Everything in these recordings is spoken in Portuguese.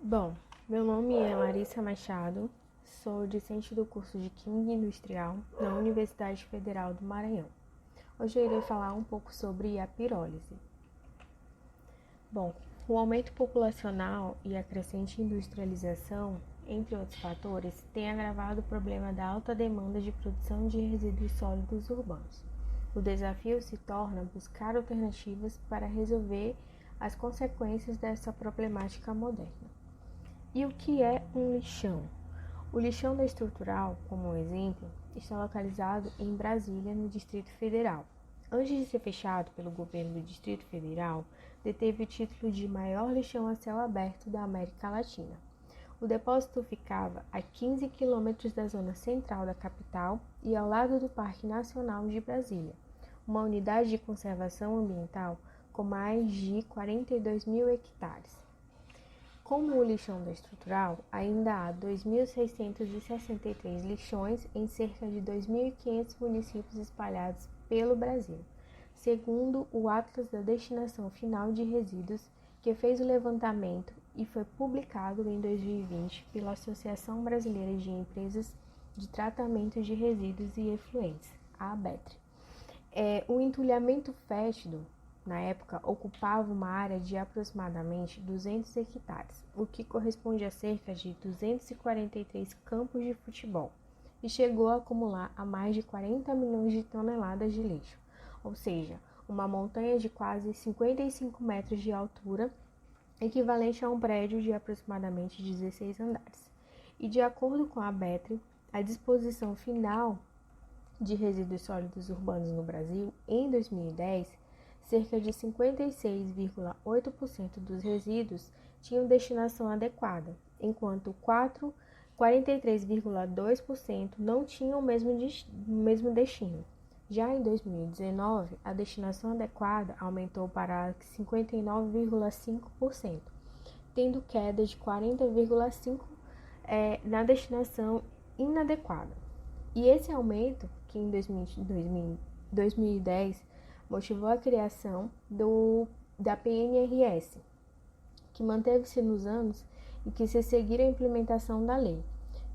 Bom, meu nome é Larissa Machado, sou discente do curso de Química Industrial na Universidade Federal do Maranhão. Hoje eu irei falar um pouco sobre a pirólise. Bom, o aumento populacional e a crescente industrialização, entre outros fatores, têm agravado o problema da alta demanda de produção de resíduos sólidos urbanos. O desafio se torna buscar alternativas para resolver as consequências dessa problemática moderna. E o que é um lixão? O lixão da Estrutural, como um exemplo, está localizado em Brasília, no Distrito Federal. Antes de ser fechado pelo governo do Distrito Federal, deteve o título de maior lixão a céu aberto da América Latina. O depósito ficava a 15 quilômetros da zona central da capital e ao lado do Parque Nacional de Brasília, uma unidade de conservação ambiental com mais de 42 mil hectares. Como o lixão da Estrutural, ainda há 2.663 lixões em cerca de 2.500 municípios espalhados pelo Brasil, segundo o Atlas da Destinação Final de Resíduos, que fez o levantamento e foi publicado em 2020 pela Associação Brasileira de Empresas de Tratamento de Resíduos e Efluentes, a ABETRE. O entulhamento fétido, na época, ocupava uma área de aproximadamente 200 hectares, o que corresponde a cerca de 243 campos de futebol, e chegou a acumular a mais de 40 milhões de toneladas de lixo, ou seja, uma montanha de quase 55 metros de altura, equivalente a um prédio de aproximadamente 16 andares. E de acordo com a ABETRE, a disposição final de resíduos sólidos urbanos no Brasil, em 2010, cerca de 56,8% dos resíduos tinham destinação adequada, enquanto 43,2% não tinham o mesmo destino. Já em 2019, a destinação adequada aumentou para 59,5%, tendo queda de 40,5% na destinação inadequada. E esse aumento, que em 2010 motivou a criação da PNRS, que manteve-se nos anos e que se seguiram a implementação da lei.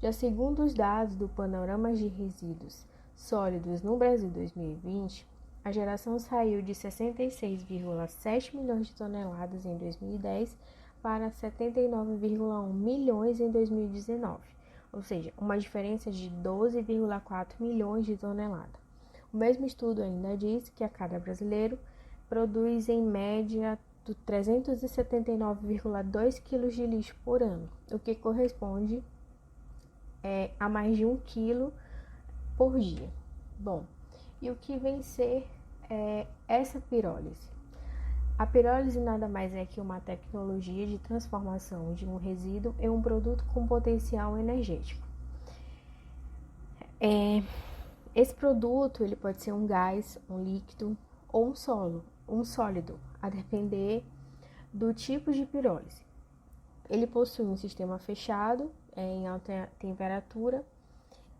Já segundo os dados do Panorama de Resíduos Sólidos no Brasil 2020, a geração saiu de 66,7 milhões de toneladas em 2010 para 79,1 milhões em 2019, ou seja, uma diferença de 12,4 milhões de toneladas. O mesmo estudo ainda diz que a cada brasileiro produz em média 379,2 kg de lixo por ano, o que corresponde a mais de 1 kg por dia. Bom, e o que vem ser essa pirólise? A pirólise nada mais é que uma tecnologia de transformação de um resíduo em um produto com potencial energético. Esse produto ele pode ser um gás, um líquido ou um sólido, a depender do tipo de pirólise. Ele possui um sistema fechado em alta temperatura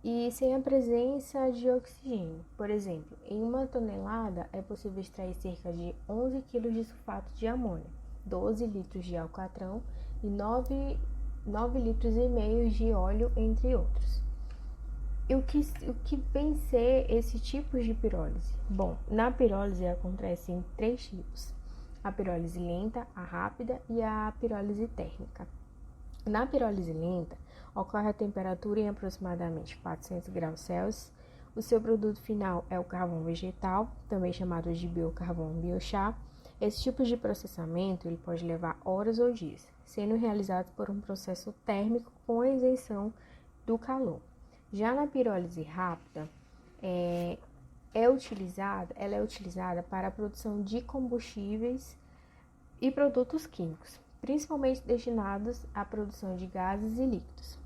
e sem a presença de oxigênio. Por exemplo, em 1 tonelada é possível extrair cerca de 11 kg de sulfato de amônia, 12 litros de alcatrão e 9,5 litros de óleo, entre outros. E o que vem ser esse tipo de pirólise? Bom, na pirólise acontece em 3 tipos: a pirólise lenta, a rápida e a pirólise térmica. Na pirólise lenta, ocorre a temperatura em aproximadamente 400 graus Celsius. O seu produto final é o carvão vegetal, também chamado de biocarvão biochar. Esse tipo de processamento ele pode levar horas ou dias, sendo realizado por um processo térmico com a isenção do calor. Já na pirólise rápida, ela é utilizada para a produção de combustíveis e produtos químicos, principalmente destinados à produção de gases e líquidos.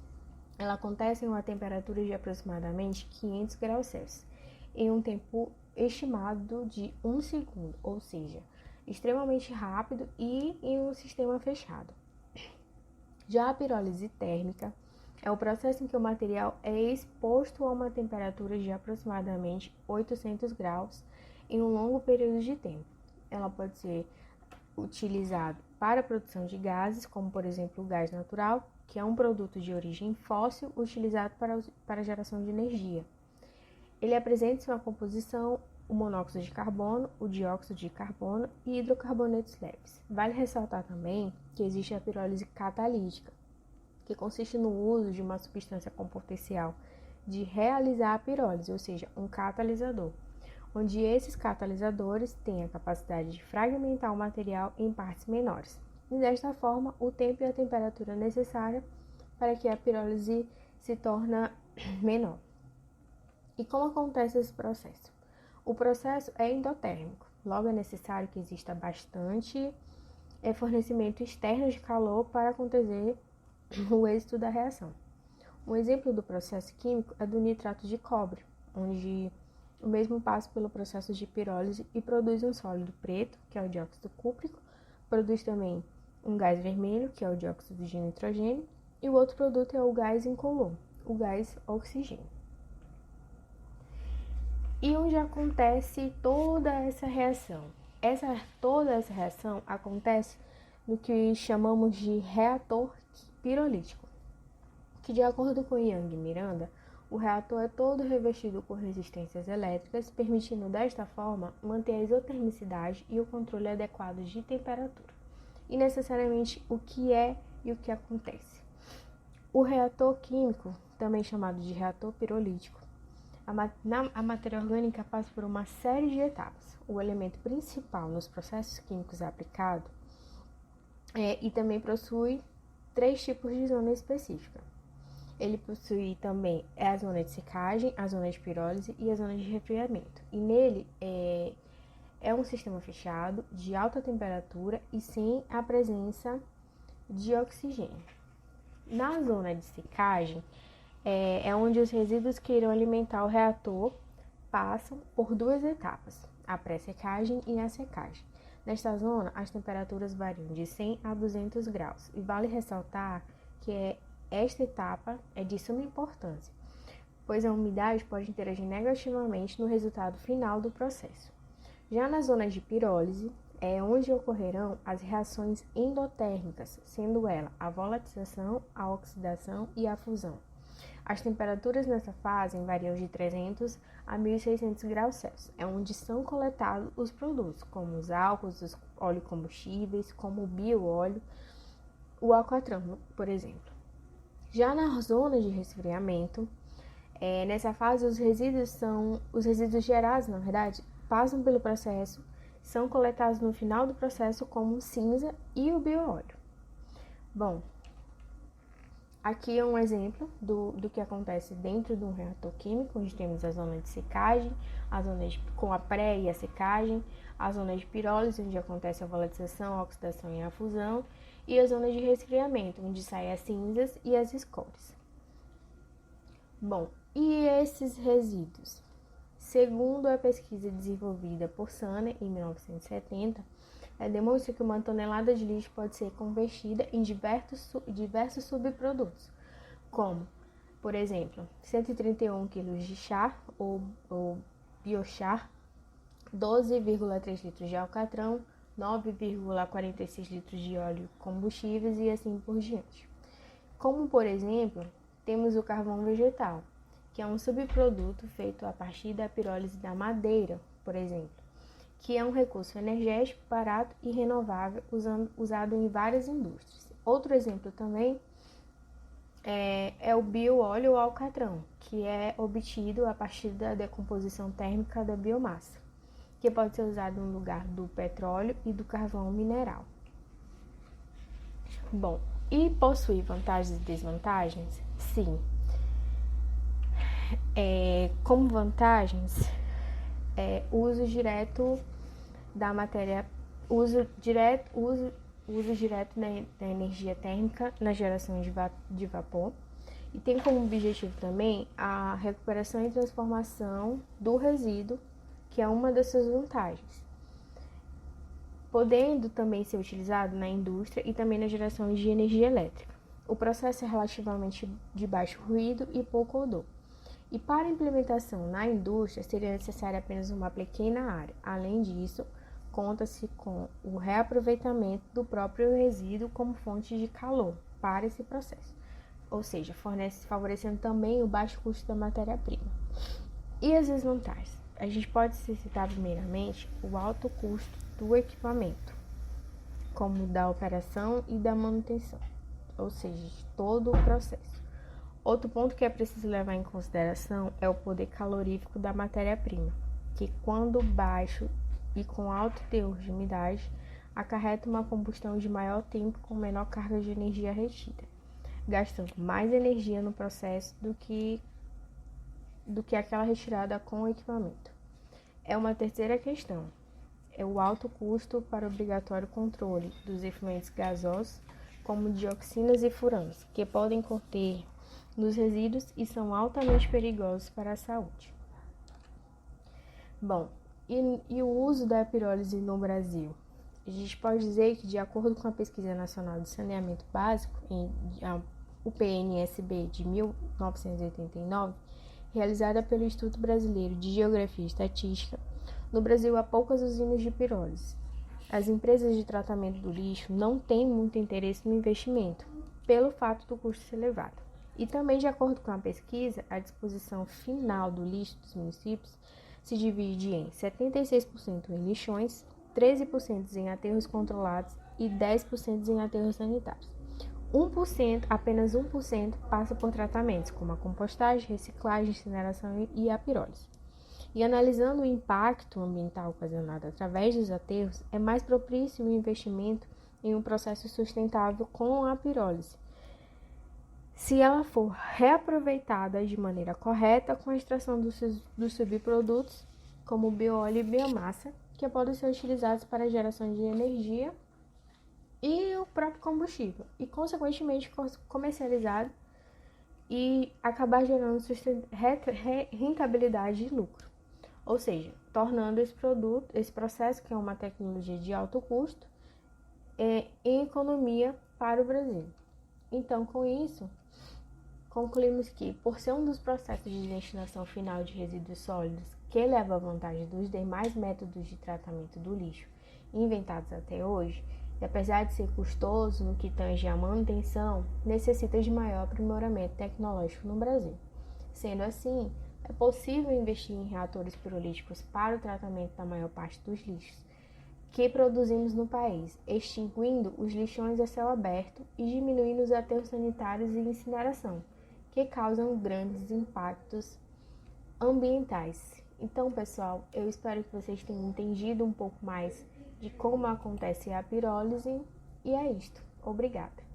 Ela acontece em uma temperatura de aproximadamente 500 graus Celsius, em um tempo estimado de 1 segundo, ou seja, extremamente rápido e em um sistema fechado. Já a pirólise térmica é o processo em que o material é exposto a uma temperatura de aproximadamente 800 graus em um longo período de tempo. Ela pode ser utilizada para a produção de gases, como por exemplo o gás natural, que é um produto de origem fóssil utilizado para a geração de energia. Ele apresenta em sua composição o monóxido de carbono, o dióxido de carbono e hidrocarbonetos leves. Vale ressaltar também que existe a pirólise catalítica, que consiste no uso de uma substância com potencial de realizar a pirólise, ou seja, um catalisador, onde esses catalisadores têm a capacidade de fragmentar o material em partes menores. E desta forma, o tempo e a temperatura necessária para que a pirólise se torne menor. E como acontece esse processo? O processo é endotérmico, logo é necessário que exista bastante fornecimento externo de calor para acontecer o êxito da reação. Um exemplo do processo químico é do nitrato de cobre, onde o mesmo passa pelo processo de pirólise e produz um sólido preto, que é o dióxido cúprico, produz também um gás vermelho, que é o dióxido de nitrogênio, e o outro produto é o gás incolor, o gás oxigênio. E onde acontece toda essa reação? Toda essa reação acontece no que chamamos de reator pirolítico, que de acordo com Young e Miranda, o reator é todo revestido por resistências elétricas, permitindo desta forma manter a isotermicidade e o controle adequado de temperatura. E necessariamente o que é e o que acontece. O reator químico, também chamado de reator pirolítico, a matéria orgânica passa por uma série de etapas. O elemento principal nos processos químicos aplicados e também possui 3 tipos de zona específica. Ele possui também a zona de secagem, a zona de pirólise e a zona de resfriamento. E nele é um sistema fechado, de alta temperatura e sem a presença de oxigênio. Na zona de secagem, é onde os resíduos que irão alimentar o reator passam por 2 etapas, a pré-secagem e a secagem. Nesta zona, as temperaturas variam de 100 a 200 graus e vale ressaltar que esta etapa é de suma importância, pois a umidade pode interagir negativamente no resultado final do processo. Já na zona de pirólise, é onde ocorrerão as reações endotérmicas, sendo ela a volatização, a oxidação e a fusão. As temperaturas nessa fase variam de 300 a 1.600 graus Celsius, é onde são coletados os produtos, como os álcools, os oleocombustíveis, como o bioóleo, o alcatrão, por exemplo. Já na zona de resfriamento, nessa fase os resíduos gerados, na verdade, passam pelo processo, são coletados no final do processo como cinza e o bioóleo. Bom, aqui é um exemplo do que acontece dentro de um reator químico, onde temos a zona de secagem, com a pré e a secagem, a zona de pirólise, onde acontece a volatização, a oxidação e a fusão, e a zona de resfriamento, onde saem as cinzas e as escórias. Bom, e esses resíduos? Segundo a pesquisa desenvolvida por Sanner em 1970, demonstra que uma tonelada de lixo pode ser convertida em diversos subprodutos, como, por exemplo, 131 kg de chá ou biochar, 12,3 litros de alcatrão, 9,46 litros de óleo combustíveis e assim por diante. Como, por exemplo, temos o carvão vegetal, que é um subproduto feito a partir da pirólise da madeira, por exemplo, que é um recurso energético, barato e renovável, usado em várias indústrias. Outro exemplo também é o bioóleo ou alcatrão, que é obtido a partir da decomposição térmica da biomassa, que pode ser usado no lugar do petróleo e do carvão mineral. Bom, e possui vantagens e desvantagens? Sim. Como vantagens, uso direto da matéria, uso direto da energia térmica na geração de vapor, e tem como objetivo também a recuperação e transformação do resíduo, que é uma das suas vantagens, podendo também ser utilizado na indústria e também na geração de energia elétrica. O processo é relativamente de baixo ruído e pouco odor. E para a implementação na indústria seria necessária apenas uma pequena área. Além disso, conta-se com o reaproveitamento do próprio resíduo como fonte de calor para esse processo, ou seja, favorecendo também o baixo custo da matéria-prima. E as desvantagens? A gente pode citar primeiramente o alto custo do equipamento, como da operação e da manutenção, ou seja, de todo o processo. Outro ponto que é preciso levar em consideração é o poder calorífico da matéria-prima, que quando baixo e com alto teor de umidade, acarreta uma combustão de maior tempo com menor carga de energia retida, gastando mais energia no processo do que aquela retirada com o equipamento. É uma terceira questão, é o alto custo para o obrigatório controle dos efluentes gasosos, como dioxinas e furanos, que podem conter nos resíduos e são altamente perigosos para a saúde. Bom, e o uso da pirólise no Brasil? A gente pode dizer que, de acordo com a Pesquisa Nacional de Saneamento Básico, o PNSB de 1989, realizada pelo Instituto Brasileiro de Geografia e Estatística, no Brasil há poucas usinas de pirólise. As empresas de tratamento do lixo não têm muito interesse no investimento, pelo fato do custo ser elevado. E também, de acordo com a pesquisa, a disposição final do lixo dos municípios se divide em 76% em lixões, 13% em aterros controlados e 10% em aterros sanitários. Apenas 1% passa por tratamentos como a compostagem, reciclagem, incineração e a pirólise. E analisando o impacto ambiental ocasionado através dos aterros, é mais propício o investimento em um processo sustentável com a pirólise, se ela for reaproveitada de maneira correta com a extração dos subprodutos, como bioóleo e biomassa, que podem ser utilizados para a geração de energia e o próprio combustível, e consequentemente comercializado e acabar gerando rentabilidade e lucro. Ou seja, tornando esse processo, que é uma tecnologia de alto custo, em economia para o Brasil. Então, com isso, concluímos que, por ser um dos processos de destinação final de resíduos sólidos que leva a vantagem dos demais métodos de tratamento do lixo inventados até hoje, e apesar de ser custoso no que tange à manutenção, necessita de maior aprimoramento tecnológico no Brasil. Sendo assim, é possível investir em reatores pirolíticos para o tratamento da maior parte dos lixos que produzimos no país, extinguindo os lixões a céu aberto e diminuindo os aterros sanitários e incineração, que causam grandes impactos ambientais. Então, pessoal, eu espero que vocês tenham entendido um pouco mais de como acontece a pirólise, e é isto. Obrigada!